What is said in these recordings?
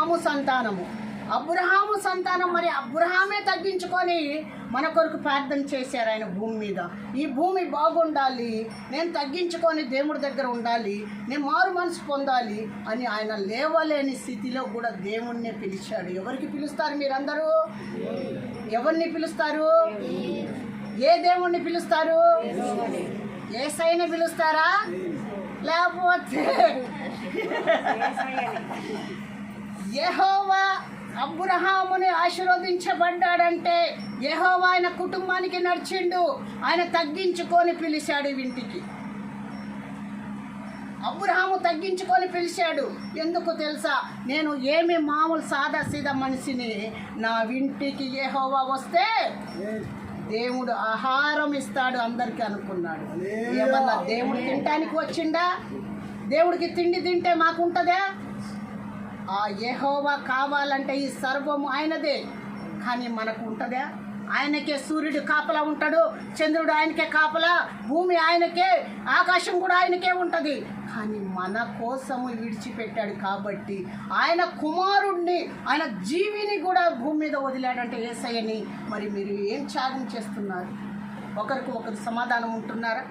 అబ్రహాము సంతానము. అబ్రహాము సంతానం. మరి అబ్రహామే తగ్గించుకొని మన కొరకు ప్రార్థన చేశారు. ఆయన భూమి మీద ఈ భూమి బాగుండాలి, నేను తగ్గించుకొని దేవుడి దగ్గర ఉండాలి, నేను మారు మనసు పొందాలి అని ఆయన లేవలేని స్థితిలో కూడా దేవుణ్ణి పిలిచాడు. ఎవరికి పిలుస్తారు మీరందరూ? ఎవరిని పిలుస్తారు? ఏ దేవుణ్ణి పిలుస్తారు? యేసయ్యని పిలుస్తారా? లేకపోతే యెహోవా అబ్రహాముని ఆశీర్వదించబడ్డాడంటే యెహోవా ఆయన కుటుంబానికి నడిచిండు. ఆయన తగ్గించుకొని పిలిచాడు ఇంటికి. అబ్రహాము తగ్గించుకొని పిలిచాడు. ఎందుకు తెలుసా? నేను ఏమి మామూలు సాదా సీదా మనిషిని, నా ఇంటికి యెహోవా వస్తే దేవుడు ఆహారం ఇస్తాడు అందరికీ అనుకున్నాడు. ఏమన్నా దేవుడు తినటానికి వచ్చిండా? దేవుడికి తిండి తింటే మాకుంటుందా? ఆ యెహోవా కావాలంటే ఈ సర్వము ఆయనదే, కానీ మనకు ఉంటుందా? ఆయనకే సూర్యుడు కాపలా ఉంటాడు, చంద్రుడు ఆయనకే కాపలా, భూమి ఆయనకే, ఆకాశం కూడా ఆయనకే ఉంటుంది. కానీ మన కోసము విడిచిపెట్టాడు కాబట్టి ఆయన కుమారుణ్ణి, ఆయన జీవిని కూడా భూమి మీద వదిలాడంటే యేసయ్యని. మరి మీరు ఏం త్యాగం చేస్తున్నారు? ఒకరు సమాధానం ఉంటున్నారా?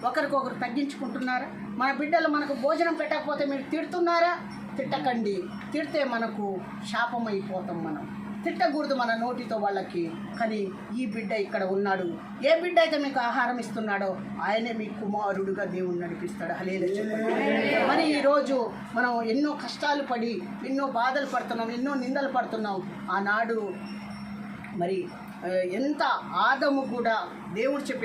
ఒకరికొకరు తగ్గించుకుంటున్నారా? మన బిడ్డలు మనకు భోజనం పెట్టకపోతే మీరు తిడుతున్నారా? తిట్టకండి. తిడితే మనకు శాపమైపోతాం. మనం తిట్టకూడదు మన నోటితో వాళ్ళకి. కానీ ఈ బిడ్డ ఇక్కడ ఉన్నాడు. ఏ బిడ్డ అయితే మీకు ఆహారం ఇస్తున్నాడో ఆయనే మీ కుమారుడుగా దేవుణ్ణి నడిపిస్తాడు. హల్లెలూయా. మరి ఈరోజు మనం ఎన్నో కష్టాలు పడి, ఎన్నో బాధలు పడుతున్నాం, ఎన్నో నిందలు పడుతున్నాం. ఆనాడు మరి ఎంత ఆదము కూడా దేవుడు చెప్పి